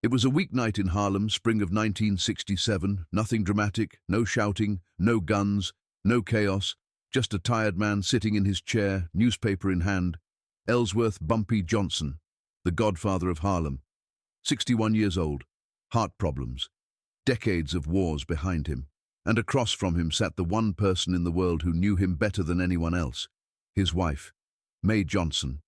It was a weeknight in Harlem, spring of 1967, nothing dramatic, no shouting, no guns, no chaos, just a tired man sitting in his chair, newspaper in hand. Ellsworth Bumpy Johnson, the Godfather of Harlem, 61 years old, heart problems, decades of wars behind him, and across from him sat the one person in the world who knew him better than anyone else, his wife, May Johnson.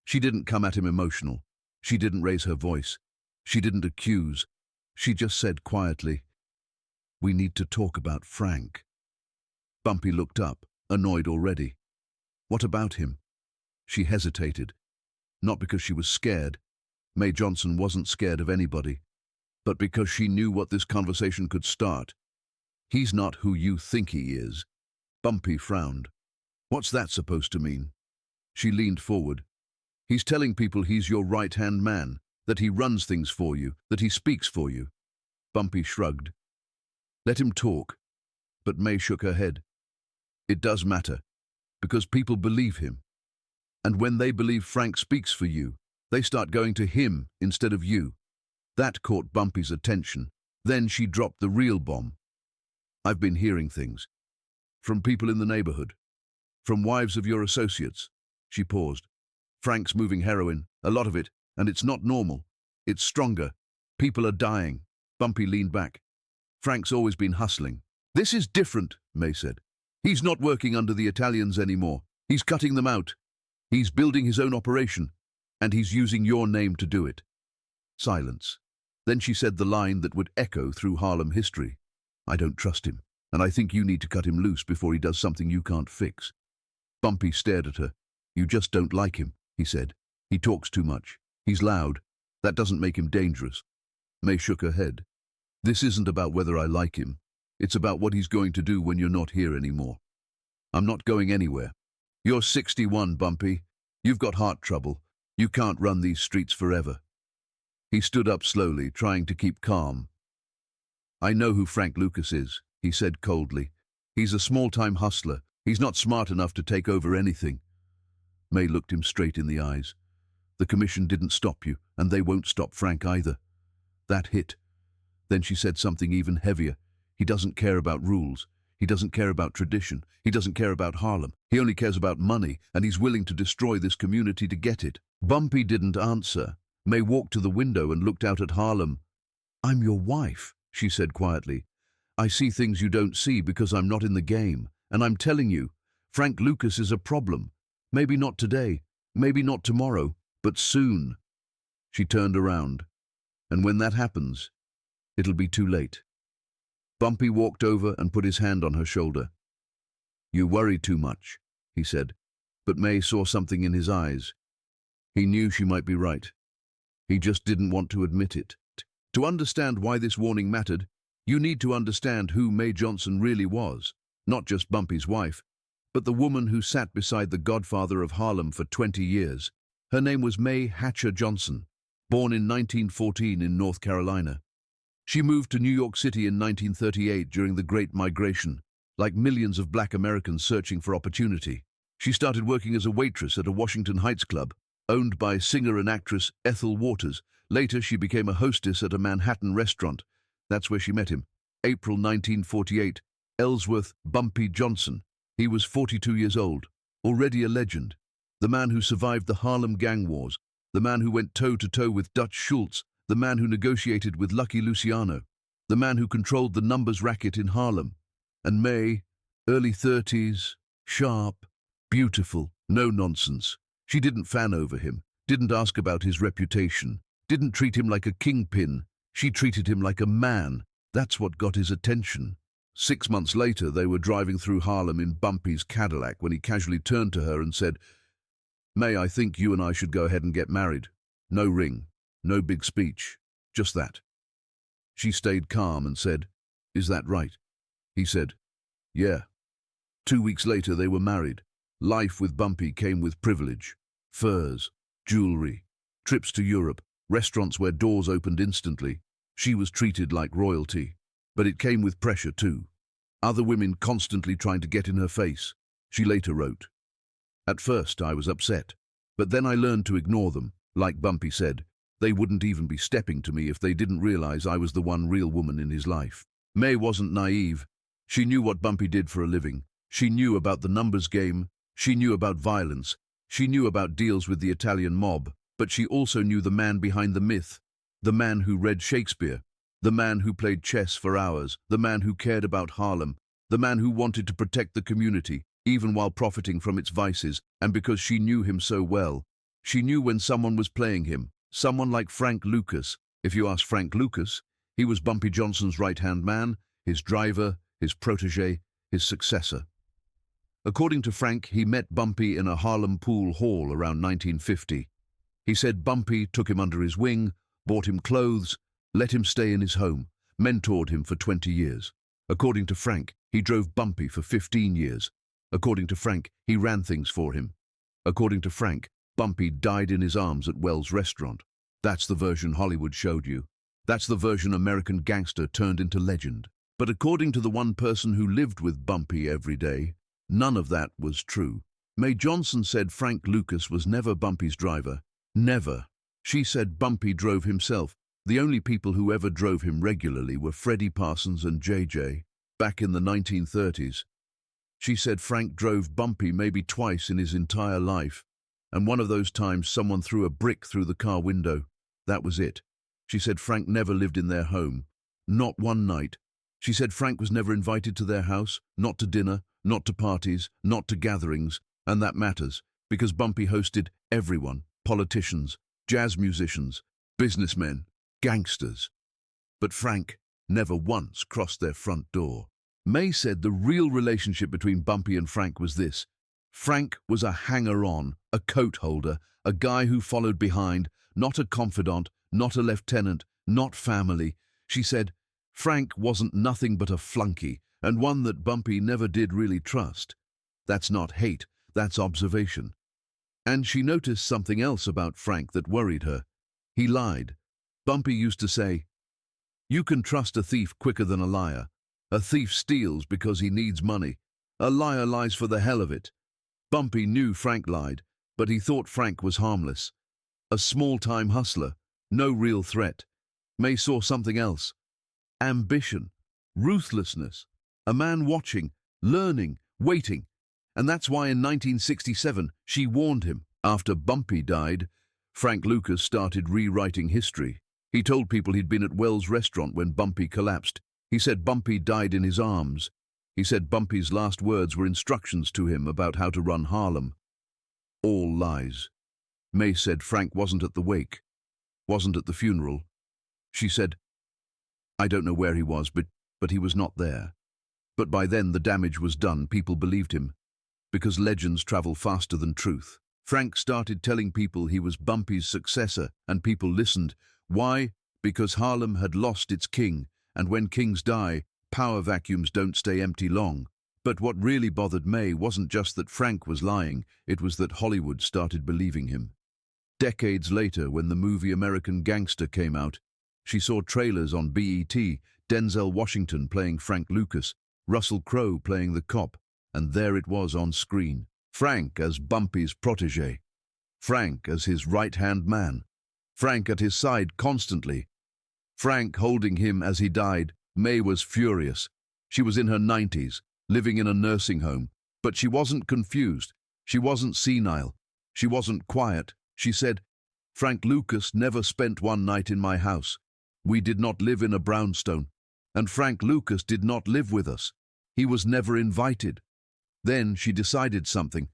She didn't come at him emotional. She didn't raise her voice. She didn't accuse. She just said quietly, "We need to talk about Frank." Bumpy looked up, annoyed already. What about him? She hesitated. Not because she was scared. May Johnson wasn't scared of anybody, but because she knew what this conversation could start. "He's not who you think he is." Bumpy frowned. "What's that supposed to mean?" She leaned forward. "He's telling people he's your right-hand man, that he runs things for you, that he speaks for you." Bumpy shrugged. "Let him talk." But May shook her head. "It does matter, because people believe him. And when they believe Frank speaks for you, they start going to him instead of you." That caught Bumpy's attention. Then she dropped the real bomb. "I've been hearing things. From people in the neighborhood. From wives of your associates." She paused. "Frank's moving heroin, a lot of it, and it's not normal. It's stronger. People are dying." Bumpy leaned back. "Frank's always been hustling." "This is different," May said. "He's not working under the Italians anymore. He's cutting them out. He's building his own operation, and he's using your name to do it." Silence. Then she said the line that would echo through Harlem history. "I don't trust him, and I think you need to cut him loose before he does something you can't fix." Bumpy stared at her. "You just don't like him," he said. "He talks too much. He's loud. That doesn't make him dangerous." May shook her head. "This isn't about whether I like him. It's about what he's going to do when you're not here anymore." "I'm not going anywhere." "You're 61, Bumpy. You've got heart trouble. You can't run these streets forever." He stood up slowly, trying to keep calm. "I know who Frank Lucas is," he said coldly. "He's a small-time hustler. He's not smart enough to take over anything." May looked him straight in the eyes. "The commission didn't stop you, and they won't stop Frank either." That hit. Then she said something even heavier. "He doesn't care about rules. He doesn't care about tradition. He doesn't care about Harlem. He only cares about money, and he's willing to destroy this community to get it." Bumpy didn't answer. May walked to the window and looked out at Harlem. "I'm your wife," she said quietly. "I see things you don't see because I'm not in the game, and I'm telling you, Frank Lucas is a problem. Maybe not today, maybe not tomorrow, but soon." She turned around. "And when that happens, it'll be too late." Bumpy walked over and put his hand on her shoulder. "You worry too much," he said, but May saw something in his eyes. He knew she might be right. He just didn't want to admit it. To understand why this warning mattered, you need to understand who May Johnson really was, not just Bumpy's wife, but the woman who sat beside the Godfather of Harlem for 20 years. Her name was May Hatcher Johnson, born in 1914 in North Carolina. She moved to New York City in 1938 during the Great Migration, like millions of black Americans searching for opportunity. She started working as a waitress at a Washington Heights club, owned by singer and actress Ethel Waters. Later, she became a hostess at a Manhattan restaurant. That's where she met him. April 1948, Ellsworth Bumpy Johnson. He was 42 years old, already a legend. The man who survived the Harlem gang wars, the man who went toe-to-toe with Dutch Schultz, the man who negotiated with Lucky Luciano, the man who controlled the numbers racket in Harlem. And May, early 30s, sharp, beautiful, no nonsense. She didn't fan over him, didn't ask about his reputation, didn't treat him like a kingpin. She treated him like a man. That's what got his attention. 6 months later, they were driving through Harlem in Bumpy's Cadillac when he casually turned to her and said, "May, I think you and I should go ahead and get married. No ring, no big speech, just that." She stayed calm and said, "Is that right?" He said, "Yeah." 2 weeks later, they were married. Life with Bumpy came with privilege. Furs, jewelry, trips to Europe, restaurants where doors opened instantly. She was treated like royalty. But it came with pressure too. Other women constantly trying to get in her face. She later wrote, "At first I was upset, but then I learned to ignore them. Like Bumpy said, They wouldn't even be stepping to me if they didn't realize I was the one real woman in his life. May wasn't naive. She knew what Bumpy did for a living. She knew about the numbers game. She knew about violence. She knew about deals with the Italian mob. But she also knew the man behind the myth. The man who read Shakespeare. The man who played chess for hours. The man who cared about Harlem. The man who wanted to protect the community, even while profiting from its vices. And because she knew him so well, she knew when someone was playing him. Someone like Frank Lucas. If you ask Frank Lucas, he was Bumpy Johnson's right-hand man, his driver, his protégé, his successor. According to Frank, he met Bumpy in a Harlem pool hall around 1950. He said Bumpy took him under his wing, bought him clothes, let him stay in his home, mentored him for 20 years. According to Frank, he drove Bumpy for 15 years. According to Frank, he ran things for him. According to Frank, Bumpy died in his arms at Wells' restaurant. That's the version Hollywood showed you. That's the version American Gangster turned into legend. But according to the one person who lived with Bumpy every day, none of that was true. May Johnson said Frank Lucas was never Bumpy's driver. Never. She said Bumpy drove himself. The only people who ever drove him regularly were Freddie Parsons and JJ, back in the 1930s. She said Frank drove Bumpy maybe twice in his entire life, and one of those times someone threw a brick through the car window. That was it. She said Frank never lived in their home. Not one night. She said Frank was never invited to their house, not to dinner, not to parties, not to gatherings, and that matters, because Bumpy hosted everyone, politicians, jazz musicians, businessmen, gangsters. But Frank never once crossed their front door. May said the real relationship between Bumpy and Frank was this. Frank was a hanger-on, a coat holder, a guy who followed behind, not a confidant, not a lieutenant, not family. She said Frank wasn't nothing but a flunky, and one that Bumpy never did really trust. That's not hate, that's observation. And she noticed something else about Frank that worried her. He lied. Bumpy used to say, "You can trust a thief quicker than a liar. A thief steals because he needs money. A liar lies for the hell of it." Bumpy knew Frank lied, but he thought Frank was harmless. A small-time hustler, no real threat. May saw something else. Ambition, ruthlessness, a man watching, learning, waiting. And that's why in 1967 she warned him. After Bumpy died, Frank Lucas started rewriting history. He told people he'd been at Wells' restaurant when Bumpy collapsed. He said Bumpy died in his arms. He said Bumpy's last words were instructions to him about how to run Harlem. All lies. May said Frank wasn't at the wake, wasn't at the funeral. She said, "I don't know where he was, but he was not there." But by then the damage was done. People believed him, because legends travel faster than truth. Frank started telling people he was Bumpy's successor, and people listened. Why? Because Harlem had lost its king, and when kings die, power vacuums don't stay empty long. But what really bothered May wasn't just that Frank was lying, it was that Hollywood started believing him. Decades later, when the movie American Gangster came out, she saw trailers on BET, Denzel Washington playing Frank Lucas, Russell Crowe playing the cop, and there it was on screen. Frank as Bumpy's protégé. Frank as his right-hand man. Frank at his side constantly. Frank holding him as he died. May was furious. She was in her 90s, living in a nursing home, but she wasn't confused. She wasn't senile. She wasn't quiet. She said, "Frank Lucas never spent one night in my house. We did not live in a brownstone. And Frank Lucas did not live with us. He was never invited." Then she decided something.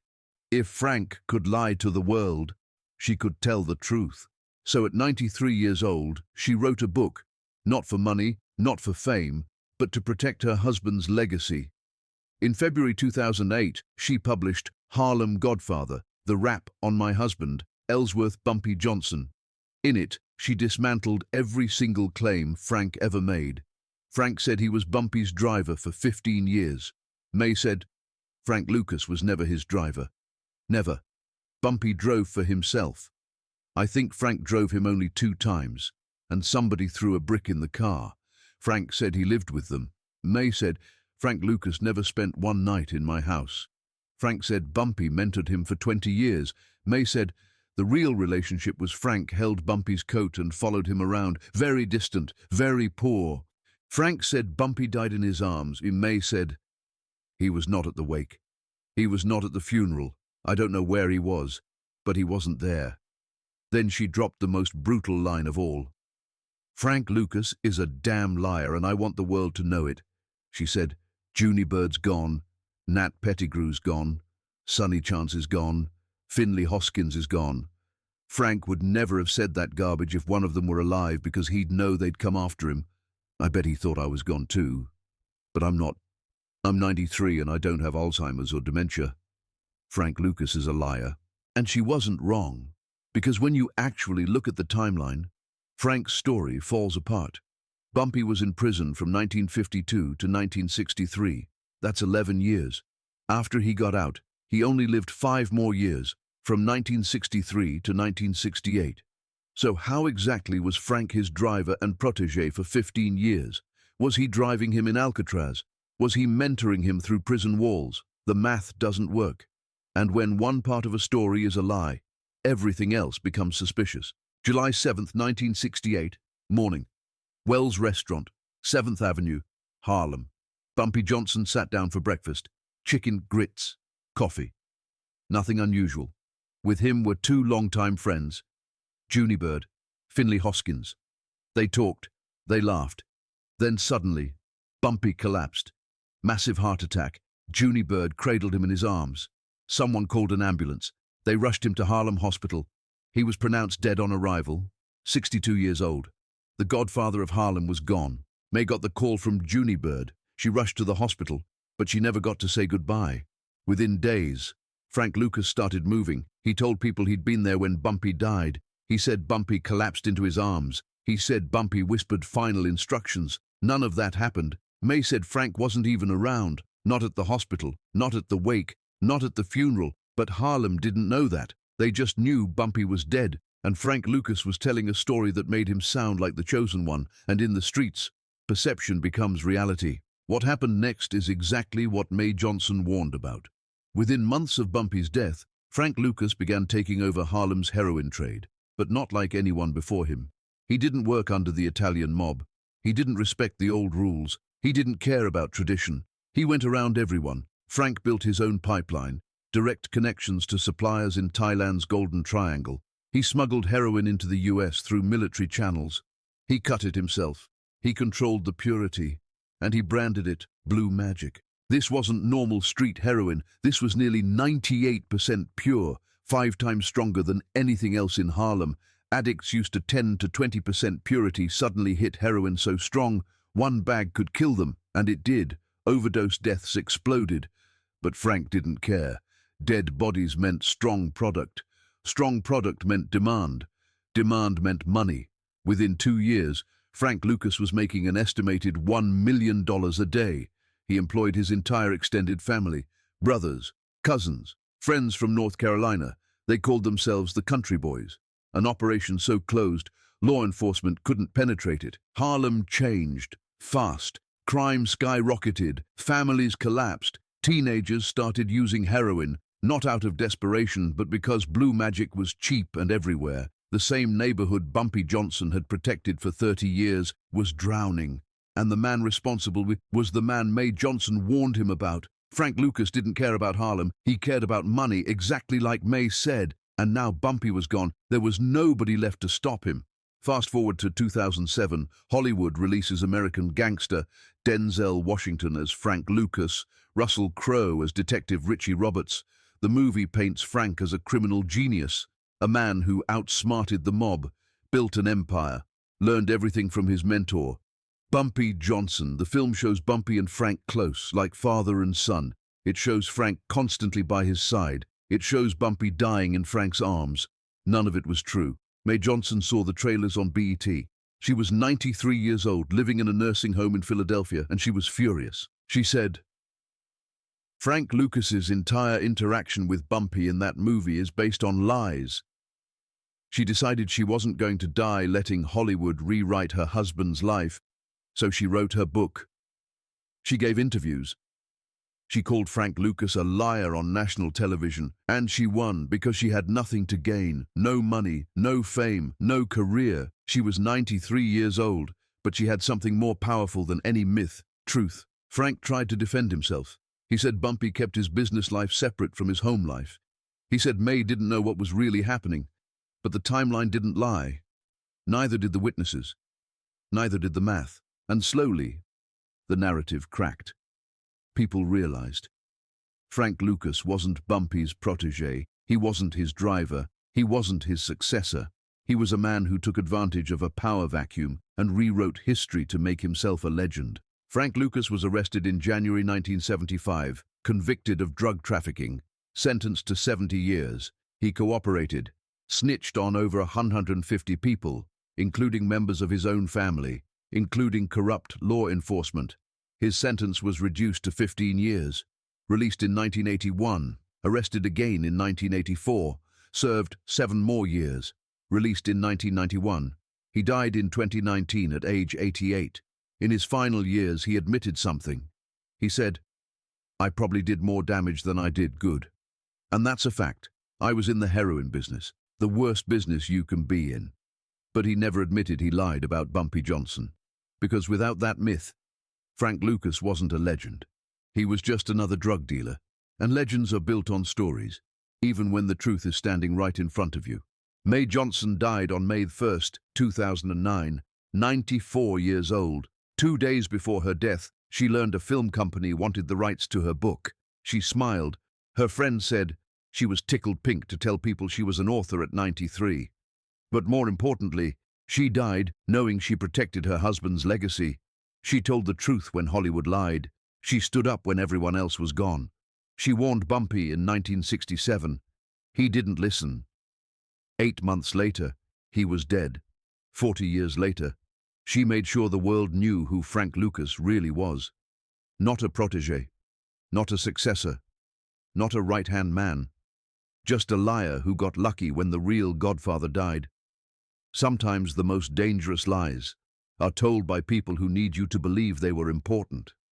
If Frank could lie to the world, she could tell the truth. So at 93 years old, she wrote a book, not for money, not for fame, but to protect her husband's legacy. In February 2008, she published Harlem Godfather, The Rap on My Husband, Ellsworth Bumpy Johnson. In it, she dismantled every single claim Frank ever made. Frank said he was Bumpy's driver for 15 years. May said, Frank Lucas was never his driver. Never. Bumpy drove for himself. I think Frank drove him only 2 times, and somebody threw a brick in the car. Frank said he lived with them. May said, Frank Lucas never spent one night in my house. Frank said Bumpy mentored him for 20 years. May said, The real relationship was Frank held Bumpy's coat and followed him around, very distant, very poor. Frank said Bumpy died in his arms. May said he was not at the wake. He was not at the funeral. I don't know where he was, but he wasn't there. Then she dropped the most brutal line of all. Frank Lucas is a damn liar and I want the world to know it. She said, Junie Bird's gone, Nat Pettigrew's gone, Sonny Chance is gone, Finley Hoskins is gone. Frank would never have said that garbage if one of them were alive because he'd know they'd come after him. I bet he thought I was gone too. But I'm not. I'm 93 and I don't have Alzheimer's or dementia. Frank Lucas is a liar. And she wasn't wrong, because when you actually look at the timeline, Frank's story falls apart. Bumpy was in prison from 1952 to 1963. That's 11 years. After he got out, he only lived 5 more years, from 1963 to 1968. So how exactly was Frank his driver and protégé for 15 years? Was he driving him in Alcatraz? Was he mentoring him through prison walls? The math doesn't work. And when one part of a story is a lie, everything else becomes suspicious. July 7th, 1968, morning. Wells Restaurant, 7th Avenue, Harlem. Bumpy Johnson sat down for breakfast. Chicken, grits, coffee. Nothing unusual. With him were 2 longtime friends, Junie Bird, Finley Hoskins. They talked, they laughed. Then suddenly, Bumpy collapsed. Massive heart attack. Junie Bird cradled him in his arms. Someone called an ambulance. They rushed him to Harlem Hospital. He was pronounced dead on arrival, 62 years old. The Godfather of Harlem was gone. May got the call from Junie Bird. She rushed to the hospital, but she never got to say goodbye. Within days, Frank Lucas started moving. He told people he'd been there when Bumpy died. He said Bumpy collapsed into his arms. He said Bumpy whispered final instructions. None of that happened. May said Frank wasn't even around, not at the hospital, not at the wake, not at the funeral, but Harlem didn't know that. They just knew Bumpy was dead, and Frank Lucas was telling a story that made him sound like the chosen one, and in the streets, perception becomes reality. What happened next is exactly what May Johnson warned about. Within months of Bumpy's death, Frank Lucas began taking over Harlem's heroin trade, but not like anyone before him. He didn't work under the Italian mob. He didn't respect the old rules. He didn't care about tradition. He went around everyone. Frank built his own pipeline, direct connections to suppliers in Thailand's Golden Triangle. He smuggled heroin into the US through military channels. He cut it himself. He controlled the purity, and he branded it Blue Magic. This wasn't normal street heroin. This was nearly 98% pure, 5 times stronger than anything else in Harlem. Addicts used to 10 to 20% purity suddenly hit heroin so strong, 1 bag could kill them, and it did. Overdose deaths exploded. But Frank didn't care. Dead bodies meant strong product. Strong product meant demand. Demand meant money. Within 2 years, Frank Lucas was making an estimated $1 million a day. He employed his entire extended family, brothers, cousins, friends from North Carolina. They called themselves the Country Boys. An operation so closed, law enforcement couldn't penetrate it. Harlem changed, fast. Crime skyrocketed, families collapsed. Teenagers started using heroin, not out of desperation, but because Blue Magic was cheap and everywhere. The same neighborhood Bumpy Johnson had protected for 30 years was drowning. And the man responsible was the man May Johnson warned him about. Frank Lucas didn't care about Harlem. He cared about money, exactly like May said. And now Bumpy was gone. There was nobody left to stop him. Fast forward to 2007, Hollywood releases American Gangster, Denzel Washington as Frank Lucas, Russell Crowe as Detective Richie Roberts. The movie paints Frank as a criminal genius, a man who outsmarted the mob, built an empire, learned everything from his mentor. Bumpy Johnson. The film shows Bumpy and Frank close, like father and son. It shows Frank constantly by his side. It shows Bumpy dying in Frank's arms. None of it was true. May Johnson saw the trailers on BET. She was 93 years old, living in a nursing home in Philadelphia, and she was furious. She said, Frank Lucas's entire interaction with Bumpy in that movie is based on lies. She decided she wasn't going to die letting Hollywood rewrite her husband's life, so she wrote her book. She gave interviews. She called Frank Lucas a liar on national television, and she won because she had nothing to gain, no money, no fame, no career. She was 93 years old, but she had something more powerful than any myth, truth. Frank tried to defend himself. He said Bumpy kept his business life separate from his home life. He said May didn't know what was really happening, but the timeline didn't lie. Neither did the witnesses. Neither did the math. And slowly, the narrative cracked. People realized. Frank Lucas wasn't Bumpy's protégé. He wasn't his driver. He wasn't his successor. He was a man who took advantage of a power vacuum and rewrote history to make himself a legend. Frank Lucas was arrested in January 1975, convicted of drug trafficking, sentenced to 70 years. He cooperated, snitched on over 150 people, including members of his own family, including corrupt law enforcement. His sentence was reduced to 15 years. Released in 1981, arrested again in 1984, served 7 more years. Released in 1991. He died in 2019 at age 88. In his final years, he admitted something. He said, "I probably did more damage than I did good." And that's a fact. I was in the heroin business, the worst business you can be in. But he never admitted he lied about Bumpy Johnson. Because without that myth, Frank Lucas wasn't a legend. He was just another drug dealer. And legends are built on stories, even when the truth is standing right in front of you. May Johnson died on May 1st, 2009, 94 years old. 2 days before her death, she learned a film company wanted the rights to her book. She smiled. Her friend said she was tickled pink to tell people she was an author at 93. But more importantly, she died knowing she protected her husband's legacy. She told the truth when Hollywood lied. She stood up when everyone else was gone. She warned Bumpy in 1967. He didn't listen. 8 months later, he was dead. 40 years later, she made sure the world knew who Frank Lucas really was. Not a protégé, not a successor, not a right-hand man. Just a liar who got lucky when the real Godfather died. Sometimes the most dangerous lies are told by people who need you to believe they were important.